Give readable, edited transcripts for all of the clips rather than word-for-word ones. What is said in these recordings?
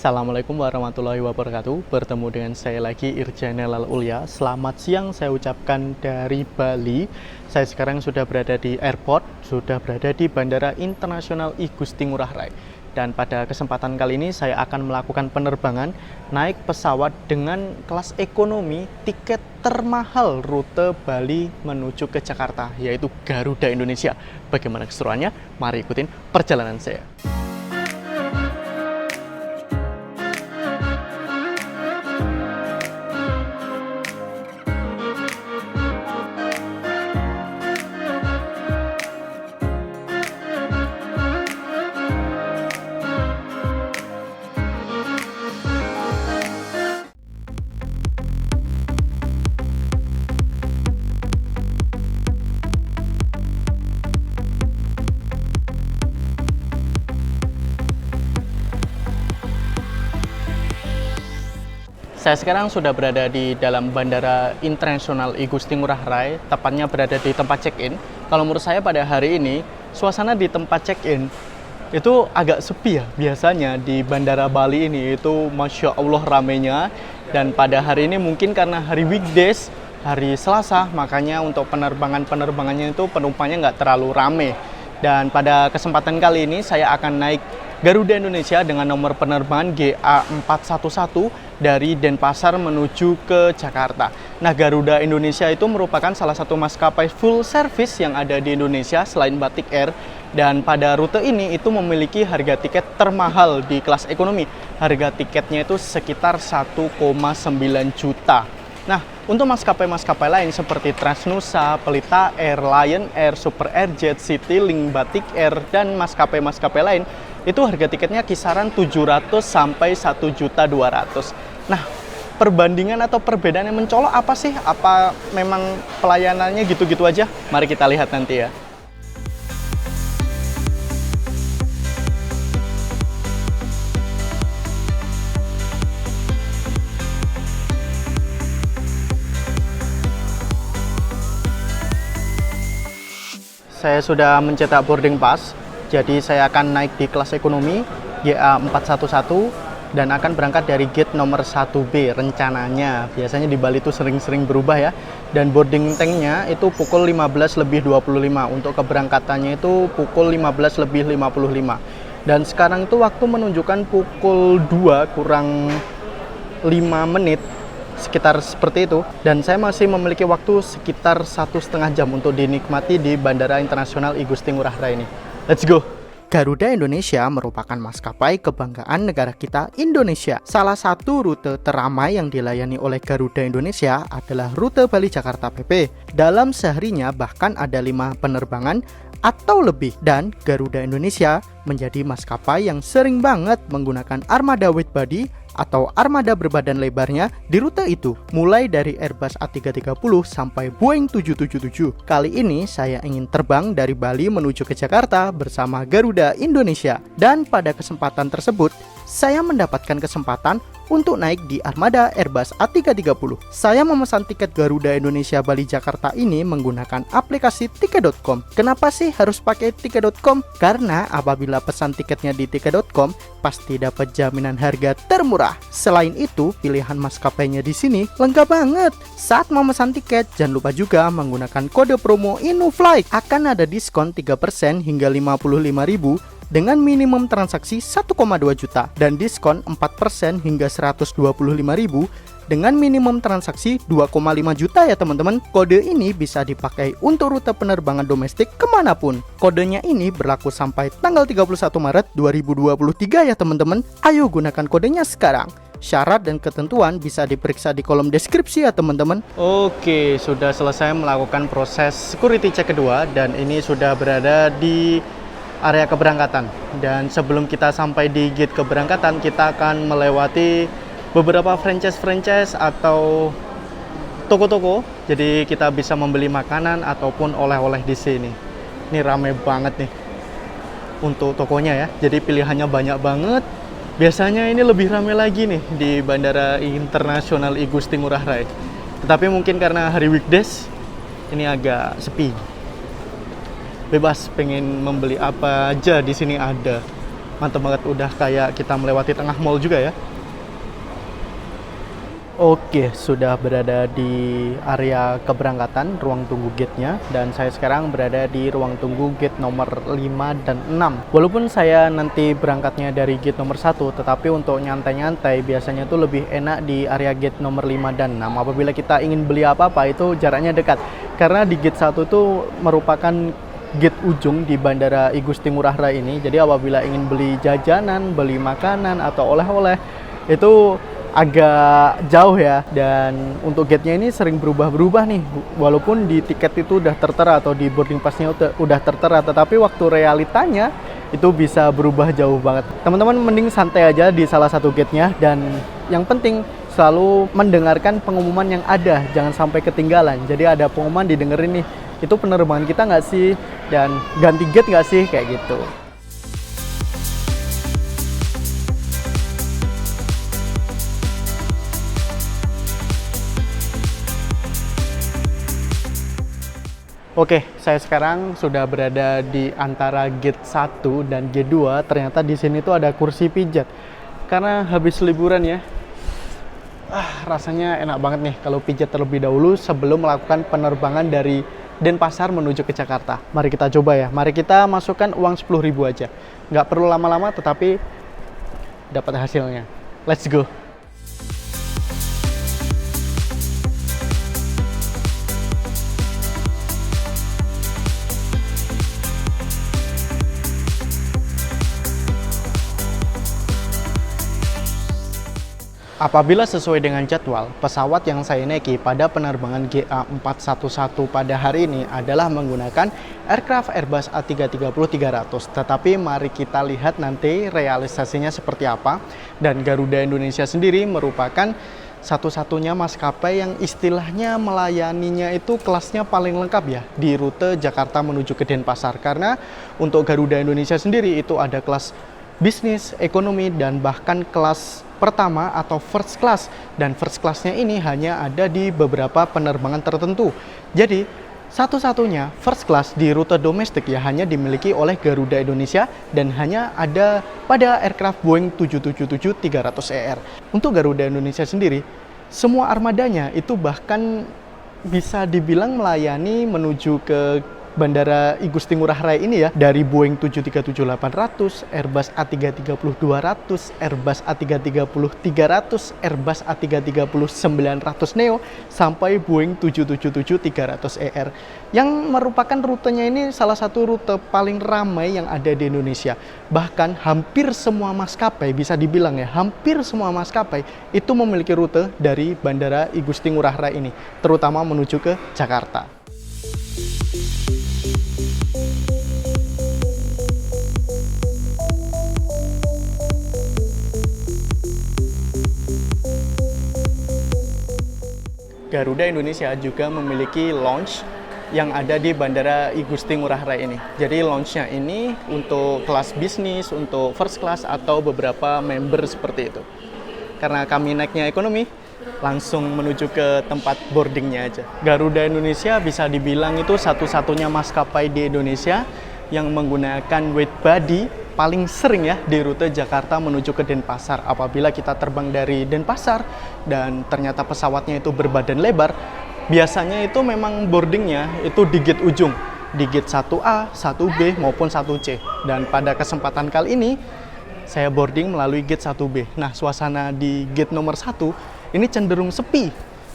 Assalamualaikum warahmatullahi wabarakatuh. Bertemu dengan saya lagi Irjana Lal Ulya. Selamat siang saya ucapkan dari Bali. Saya sekarang sudah berada di airport, sudah berada di Bandara Internasional I Gusti Ngurah Rai. Dan pada kesempatan kali ini saya akan melakukan penerbangan naik pesawat dengan kelas ekonomi tiket termahal rute Bali menuju ke Jakarta, yaitu Garuda Indonesia. Bagaimana keseruannya? Mari ikutin perjalanan saya. Saya sekarang sudah berada di dalam Bandara Internasional I Gusti Ngurah Rai, tepatnya berada di tempat check-in. Kalau menurut saya pada hari ini, suasana di tempat check-in itu agak sepi ya. Biasanya di Bandara Bali ini itu Masya Allah ramenya. Dan pada hari ini mungkin karena hari weekdays, hari Selasa, makanya untuk penerbangannya itu penumpangnya nggak terlalu rame. Dan pada kesempatan kali ini saya akan naik Garuda Indonesia dengan nomor penerbangan GA411 dari Denpasar menuju ke Jakarta. Nah, Garuda Indonesia itu merupakan salah satu maskapai full service yang ada di Indonesia selain Batik Air. Dan pada rute ini itu memiliki harga tiket termahal di kelas ekonomi. Harga tiketnya itu sekitar 1,9 juta. Nah, untuk maskapai-maskapai lain seperti Transnusa, Pelita Air, Lion Air, Super Airjet, Citylink, Batik Air, dan maskapai-maskapai lain, itu harga tiketnya kisaran 700 sampai 1.200.000. Nah, perbandingan atau perbedaan yang mencolok apa sih? Apa memang pelayanannya gitu-gitu aja? Mari kita lihat nanti ya. Saya sudah mencetak boarding pass, jadi saya akan naik di kelas ekonomi GA411 dan akan berangkat dari gate nomor 1B rencananya. Biasanya di Bali itu sering-sering berubah ya. Dan boarding tanknya itu pukul 15.25. Untuk keberangkatannya itu pukul 15.55. Dan sekarang itu waktu menunjukkan pukul 2 kurang 5 menit. Sekitar seperti itu, dan saya masih memiliki waktu sekitar 1,5 jam untuk dinikmati di Bandara Internasional I Gusti Ngurah Rai ini. Let's go! Garuda Indonesia merupakan maskapai kebanggaan negara kita, Indonesia. Salah satu rute teramai yang dilayani oleh Garuda Indonesia adalah rute Bali-Jakarta PP. Dalam seharinya bahkan ada 5 penerbangan atau lebih, dan Garuda Indonesia menjadi maskapai yang sering banget menggunakan armada wide body atau armada berbadan lebarnya di rute itu, mulai dari Airbus A330 sampai Boeing 777. Kali ini saya ingin terbang dari Bali menuju ke Jakarta bersama Garuda Indonesia, dan pada kesempatan tersebut saya mendapatkan kesempatan untuk naik di armada Airbus A330. Saya memesan tiket Garuda Indonesia Bali Jakarta ini menggunakan aplikasi tiket.com. Kenapa sih harus pakai tiket.com? Karena apabila pesan tiketnya di tiket.com pasti dapat jaminan harga termurah. Selain itu, pilihan maskapainya di sini lengkap banget. Saat memesan tiket, jangan lupa juga menggunakan kode promo INUFLY. Akan ada diskon 3% hingga 55.000 dengan minimum transaksi 1,2 juta dan diskon 4% hingga 125.000 dengan minimum transaksi 2,5 juta ya teman-teman. Kode ini bisa dipakai untuk rute penerbangan domestik kemanapun. Kodenya ini berlaku sampai tanggal 31 Maret 2023 ya teman-teman. Ayo gunakan kodenya sekarang. Syarat dan ketentuan bisa diperiksa di kolom deskripsi ya teman-teman. Oke, sudah selesai melakukan proses security check kedua dan ini sudah berada di area keberangkatan. Dan sebelum kita sampai di gate keberangkatan, kita akan melewati beberapa franchise atau toko-toko. Jadi kita bisa membeli makanan ataupun oleh-oleh di sini. Ini rame banget nih untuk tokonya ya. Jadi pilihannya banyak banget. Biasanya ini lebih rame lagi nih di Bandara Internasional I Gusti Ngurah Rai. Tetapi mungkin karena hari weekdays ini agak sepi. Bebas pengen membeli apa aja di sini ada. Mantap banget, udah kayak kita melewati tengah mall juga ya. Oke, sudah berada di area keberangkatan, ruang tunggu gate-nya, dan saya sekarang berada di ruang tunggu gate nomor 5 dan 6. Walaupun saya nanti berangkatnya dari gate nomor 1, tetapi untuk nyantai-nyantai biasanya tuh lebih enak di area gate nomor 5 dan 6. Apabila kita ingin beli apa-apa itu jaraknya dekat. Karena di gate 1 tuh merupakan gate ujung di Bandara I Gusti Ngurah Rai ini. Jadi apabila ingin beli jajanan, beli makanan atau oleh-oleh itu agak jauh ya, dan untuk gate-nya ini sering berubah-berubah nih, walaupun di tiket itu udah tertera atau di boarding pass-nya udah tertera, tetapi waktu realitanya itu bisa berubah jauh banget. Teman-teman mending santai aja di salah satu gate-nya, dan yang penting selalu mendengarkan pengumuman yang ada, jangan sampai ketinggalan. Jadi ada pengumuman didengerin nih, itu penerbangan kita nggak sih, dan ganti gate nggak sih, kayak gitu. Oke, saya sekarang sudah berada di antara gate 1 dan gate 2. Ternyata di sini tuh ada kursi pijat. Karena habis liburan ya, rasanya enak banget nih kalau pijat terlebih dahulu sebelum melakukan penerbangan dari Denpasar menuju ke Jakarta. Mari kita coba ya. Mari kita masukkan uang 10.000 aja. Nggak perlu lama-lama, tetapi dapat hasilnya. Let's go! Apabila sesuai dengan jadwal, pesawat yang saya naiki pada penerbangan GA411 pada hari ini adalah menggunakan aircraft Airbus A330-300. Tetapi mari kita lihat nanti realisasinya seperti apa. Dan Garuda Indonesia sendiri merupakan satu-satunya maskapai yang istilahnya melayaninya itu kelasnya paling lengkap ya di rute Jakarta menuju ke Denpasar. Karena untuk Garuda Indonesia sendiri itu ada kelas bisnis, ekonomi, dan bahkan kelas pertama atau first class, dan first classnya ini hanya ada di beberapa penerbangan tertentu. Jadi satu-satunya first class di rute domestik ya hanya dimiliki oleh Garuda Indonesia dan hanya ada pada aircraft Boeing 777-300ER. Untuk Garuda Indonesia sendiri, semua armadanya itu bahkan bisa dibilang melayani menuju ke Bandara I Gusti Ngurah Rai ini ya, dari Boeing 737-800, Airbus A330-200, Airbus A330-300, Airbus A330-900 Neo, sampai Boeing 777-300ER, yang merupakan rutenya ini salah satu rute paling ramai yang ada di Indonesia. Bahkan hampir semua maskapai, bisa dibilang ya, hampir semua maskapai itu memiliki rute dari Bandara I Gusti Ngurah Rai ini, terutama menuju ke Jakarta. Garuda Indonesia juga memiliki lounge yang ada di Bandara I Gusti Ngurah Rai ini. Jadi lounge-nya ini untuk kelas bisnis, untuk first class, atau beberapa member seperti itu. Karena kami naiknya ekonomi, langsung menuju ke tempat boardingnya aja. Garuda Indonesia bisa dibilang itu satu-satunya maskapai di Indonesia yang menggunakan wide body paling sering ya di rute Jakarta menuju ke Denpasar. Apabila kita terbang dari Denpasar dan ternyata pesawatnya itu berbadan lebar, biasanya itu memang boardingnya itu di gate ujung, di gate 1A, 1B maupun 1C. Dan pada kesempatan kali ini saya boarding melalui gate 1B. Nah, suasana di gate nomor 1 ini cenderung sepi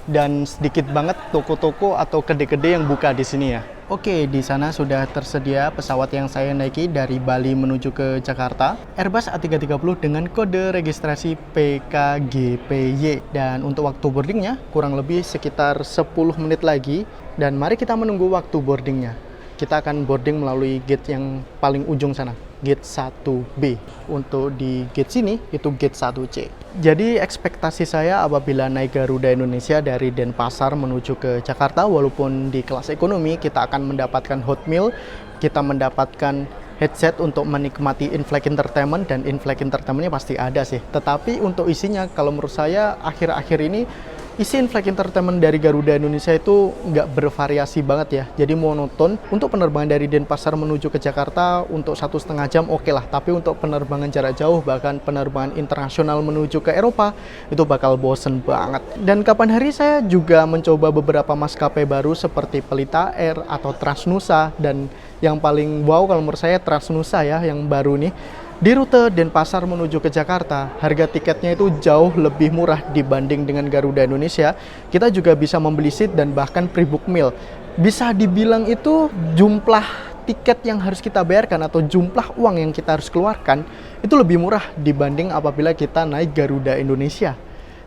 dan sedikit banget toko-toko atau kedai-kedai yang buka di sini ya. Oke, di sana sudah tersedia pesawat yang saya naiki dari Bali menuju ke Jakarta, Airbus A330 dengan kode registrasi PKGPY. Dan untuk waktu boardingnya kurang lebih sekitar 10 menit lagi, dan mari kita menunggu waktu boardingnya. Kita akan boarding melalui gate yang paling ujung sana, gate 1B. Untuk di gate sini itu gate 1C. Jadi ekspektasi saya apabila naik Garuda Indonesia dari Denpasar menuju ke Jakarta, walaupun di kelas ekonomi kita akan mendapatkan hot meal, kita mendapatkan headset untuk menikmati in-flight entertainment, dan in-flight entertainmentnya pasti ada sih. Tetapi untuk isinya kalau menurut saya akhir-akhir ini Isi in-flight entertainment dari Garuda Indonesia itu nggak bervariasi banget ya, jadi monoton. Untuk penerbangan dari Denpasar menuju ke Jakarta untuk 1,5 jam oke lah, tapi untuk penerbangan jarak jauh, bahkan penerbangan internasional menuju ke Eropa, itu bakal bosen banget. Dan kapan hari saya juga mencoba beberapa maskapai baru seperti Pelita Air atau Transnusa, dan yang paling wow kalau menurut saya Transnusa ya, yang baru nih. Di rute Denpasar menuju ke Jakarta, harga tiketnya itu jauh lebih murah dibanding dengan Garuda Indonesia. Kita juga bisa membeli seat dan bahkan pre-book meal. Bisa dibilang itu jumlah tiket yang harus kita bayarkan atau jumlah uang yang kita harus keluarkan itu lebih murah dibanding apabila kita naik Garuda Indonesia.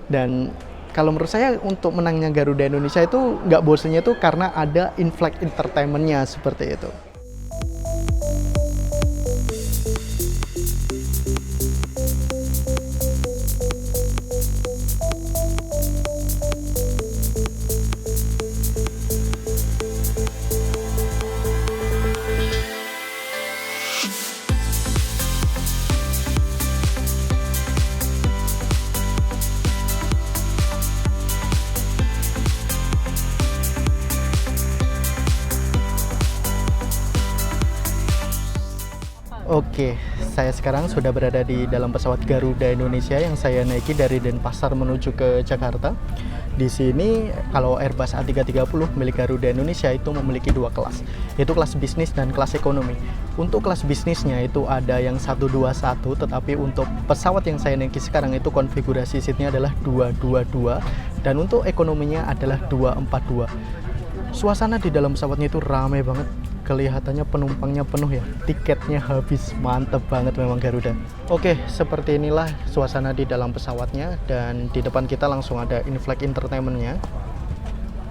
Dan kalau menurut saya untuk menangnya Garuda Indonesia itu nggak bosennya itu karena ada in-flight entertainment-nya seperti itu. Oke, saya sekarang sudah berada di dalam pesawat Garuda Indonesia yang saya naiki dari Denpasar menuju ke Jakarta. Di sini kalau Airbus A330 milik Garuda Indonesia itu memiliki dua kelas, yaitu kelas bisnis dan kelas ekonomi. Untuk kelas bisnisnya itu ada yang 121, tetapi untuk pesawat yang saya naiki sekarang itu konfigurasi seatnya adalah 222, dan untuk ekonominya adalah 242. Suasana di dalam pesawatnya itu ramai banget. Kelihatannya penumpangnya penuh ya, tiketnya habis, mantep banget memang Garuda. Oke, seperti inilah suasana di dalam pesawatnya, dan di depan kita langsung ada in-flight entertainment-nya.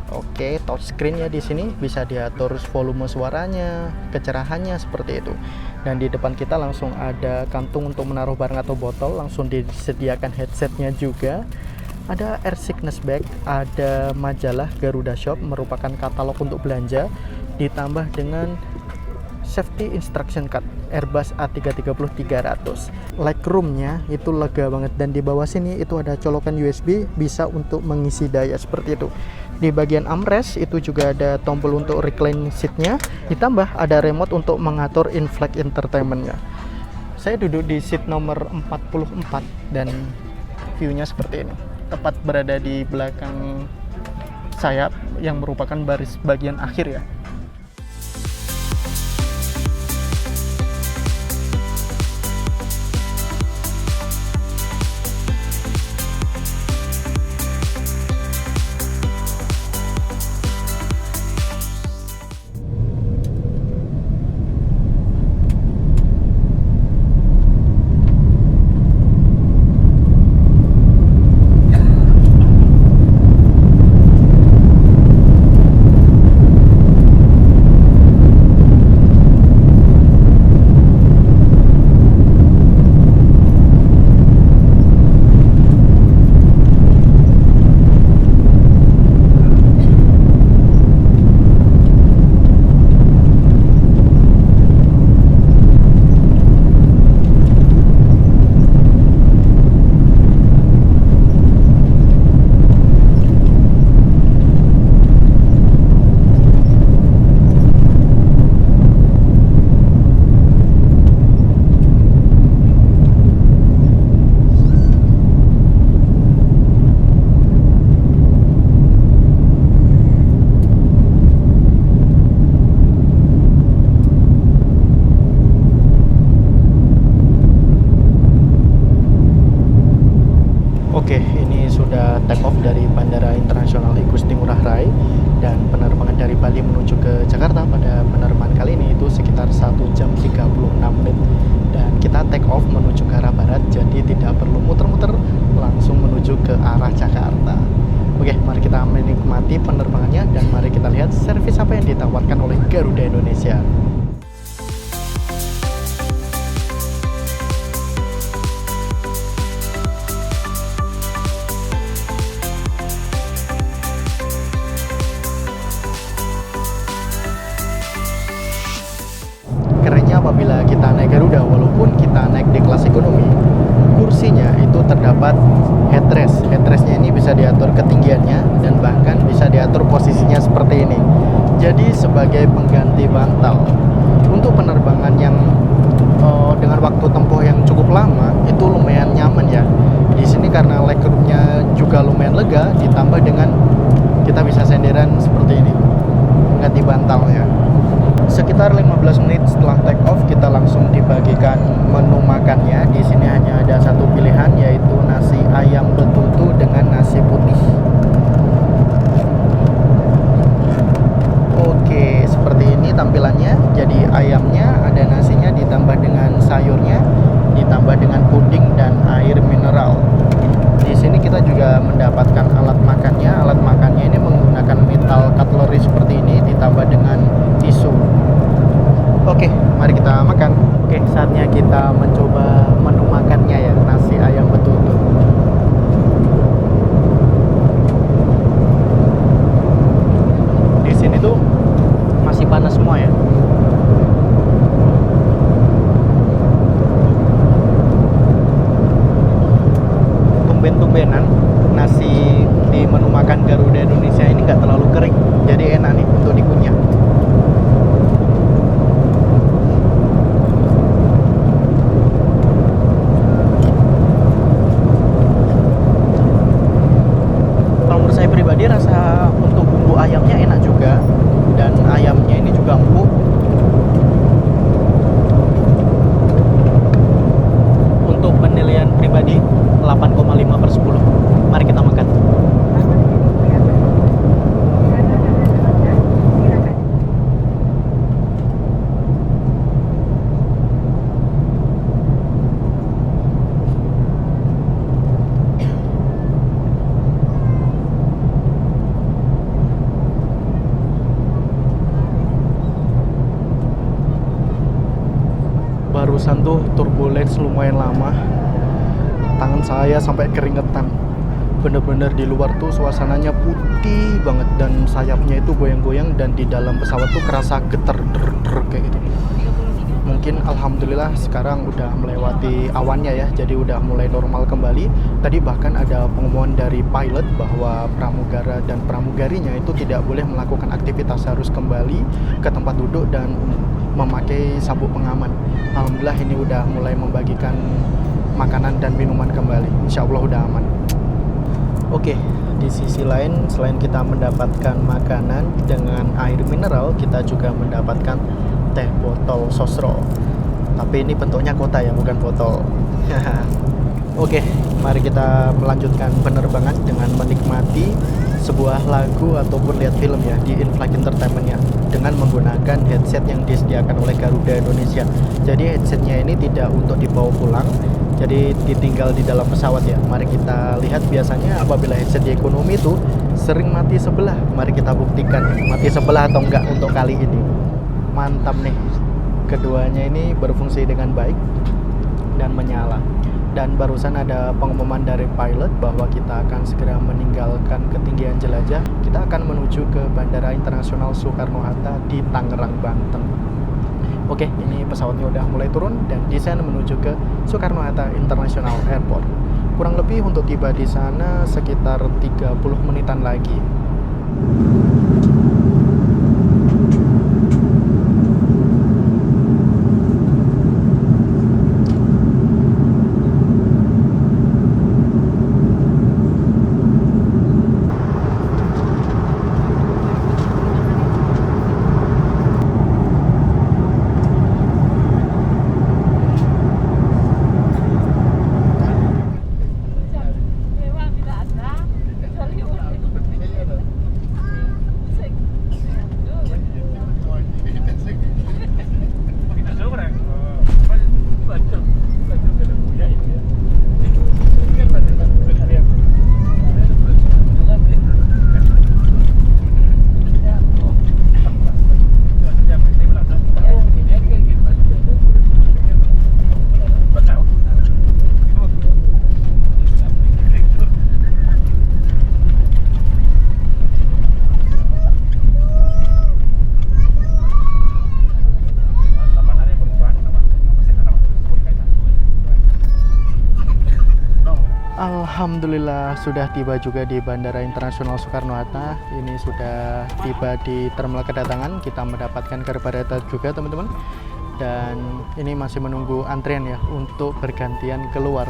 Oke, touchscreen ya di sini, bisa diatur volume suaranya, kecerahannya seperti itu. Dan di depan kita langsung ada kantung untuk menaruh barang atau botol, langsung disediakan headsetnya juga. Ada air sickness bag, ada majalah Garuda Shop merupakan katalog untuk belanja, ditambah dengan safety instruction card Airbus A330-300. Legroom-nya itu lega banget, dan di bawah sini itu ada colokan USB, bisa untuk mengisi daya seperti itu. Di bagian armrest itu juga ada tombol untuk recline seat-nya, ditambah ada remote untuk mengatur in-flight entertainment-nya. Saya duduk di seat nomor 44 dan view-nya seperti ini. Tepat berada di belakang sayap yang merupakan baris bagian akhir ya. Oke, ini sudah take off dari Bandara Internasional Igusti Ngurah Rai, dan penerbangan dari Bali menuju ke Jakarta pada penerbangan kali ini itu sekitar 1 jam 36 menit, dan kita take off menuju ke arah barat, jadi tidak perlu muter-muter, langsung menuju ke arah Jakarta. Oke, mari kita menikmati penerbangannya, dan mari kita lihat servis apa yang ditawarkan oleh Garuda Indonesia. Kerennya apabila kita naik Garuda, walaupun kita naik di kelas ekonomi, kursinya itu terdapat headrest. Headrestnya ini bisa bisa diatur ketinggiannya, dan bahkan bisa diatur posisinya seperti ini. Jadi sebagai pengganti bantal untuk penerbangan yang dengan waktu tempuh yang cukup lama itu lumayan nyaman ya. Di sini karena legroomnya juga lumayan lega, ditambah dengan kita bisa senderan seperti ini, ganti bantalnya. Sekitar 15 menit setelah take off kita langsung dibagikan menu makannya. Di sini hanya ada satu pilihan, yaitu nasi ayam betutu dengan nasi putih. Oke, seperti ini tampilannya. Jadi ayamnya ada nasinya ditambah dengan sayurnya, ditambah dengan puding dan air mineral. Di sini kita juga mendapatkan alat makannya. Alat makannya ini menggunakan metal cutlery seperti ini, ditambah dengan tisu. Oke, mari kita makan. Oke, saatnya kita mencoba menu makannya ya, nasi ayam betutu. Di sini tuh masih panas semua ya. Tumben-tumbenan nasi di menu makan Garuda Indonesia ini nggak terlalu kering, jadi enak nih untuk dikunyah. Kalau menurut saya pribadi, rasa untuk bumbu ayamnya enak juga, dan ayamnya ini juga empuk. Untuk penilaian pribadi 8,5/10. Mari kita makan. Barusan tuh turbulence lumayan lama, tangan saya sampai keringetan. Bener-bener di luar tuh suasananya putih banget, dan sayapnya itu goyang-goyang, dan di dalam pesawat tuh kerasa getar der kayak gitu. Mungkin alhamdulillah sekarang udah melewati awannya ya, jadi udah mulai normal kembali. Tadi bahkan ada pengumuman dari pilot bahwa pramugara dan pramugarinya itu tidak boleh melakukan aktivitas, harus kembali ke tempat duduk dan memakai sabuk pengaman. Alhamdulillah ini udah mulai membagikan makanan dan minuman kembali. Insya Allah udah aman. Oke, di sisi lain, selain kita mendapatkan makanan dengan air mineral, kita juga mendapatkan teh botol sosro. Tapi ini bentuknya kota ya, bukan botol. Oke, mari kita melanjutkan penerbangan dengan menikmati sebuah lagu ataupun lihat film ya di in-flight entertainment ya, dengan menggunakan headset yang disediakan oleh Garuda Indonesia. Jadi headsetnya ini tidak untuk dibawa pulang, jadi ditinggal di dalam pesawat ya. Mari kita lihat, biasanya apabila headset di ekonomi itu sering mati sebelah. Mari kita buktikan mati sebelah atau enggak untuk kali ini. Mantap nih, keduanya ini berfungsi dengan baik dan menyala. Dan barusan ada pengumuman dari pilot bahwa kita akan segera meninggalkan ketinggian jelajah. Kita akan menuju ke Bandara Internasional Soekarno-Hatta di Tangerang, Banten. Oke, ini pesawatnya udah mulai turun dan desain menuju ke Soekarno-Hatta International Airport. Kurang lebih untuk tiba di sana sekitar 30 menitan lagi. Alhamdulillah sudah tiba juga di Bandara Internasional Soekarno-Hatta. Ini sudah tiba di terminal kedatangan. Kita mendapatkan kabar juga teman-teman. Dan ini masih menunggu antrian ya untuk bergantian keluar.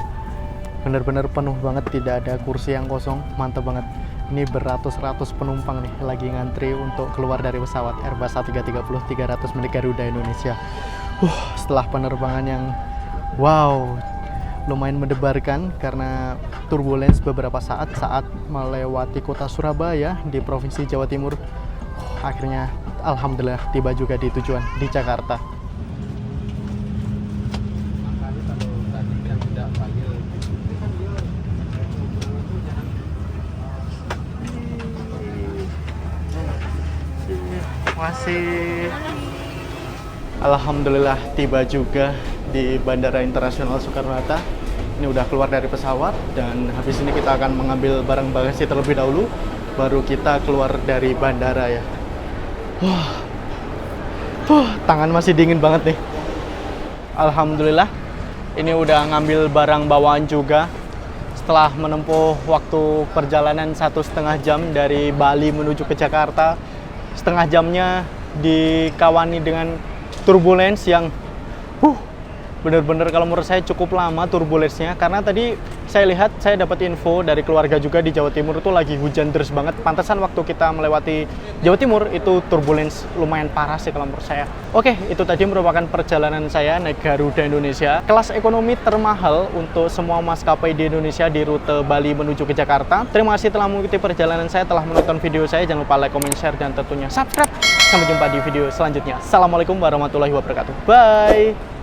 Benar-benar penuh banget, tidak ada kursi yang kosong. Mantap banget. Ini beratus-ratus penumpang nih lagi ngantri untuk keluar dari pesawat Airbus A330 300 milik Garuda Indonesia. Setelah penerbangan yang wow, lumayan mendebarkan karena turbulence beberapa saat melewati kota Surabaya di Provinsi Jawa Timur. Akhirnya alhamdulillah tiba juga di tujuan di Jakarta. Masih alhamdulillah tiba juga di Bandara Internasional Soekarno-Hatta. Ini udah keluar dari pesawat dan habis ini kita akan mengambil barang bagasi terlebih dahulu, baru kita keluar dari bandara ya. Tangan masih dingin banget nih. Alhamdulillah ini udah ngambil barang bawaan juga. Setelah menempuh waktu perjalanan 1,5 jam dari Bali menuju ke Jakarta, setengah jamnya dikawani dengan turbulence yang bener-bener kalau menurut saya cukup lama turbulensnya, karena tadi saya lihat, saya dapat info dari keluarga juga di Jawa Timur itu lagi hujan deras banget. Pantesan waktu kita melewati Jawa Timur itu turbulence lumayan parah sih kalau menurut saya. Oke, itu tadi merupakan perjalanan saya naik Garuda Indonesia kelas ekonomi termahal untuk semua maskapai di Indonesia di rute Bali menuju ke Jakarta. Terima kasih telah mengikuti perjalanan saya, telah menonton video saya. Jangan lupa like, comment, share, dan tentunya subscribe. Sampai jumpa di video selanjutnya. Assalamualaikum warahmatullahi wabarakatuh. Bye.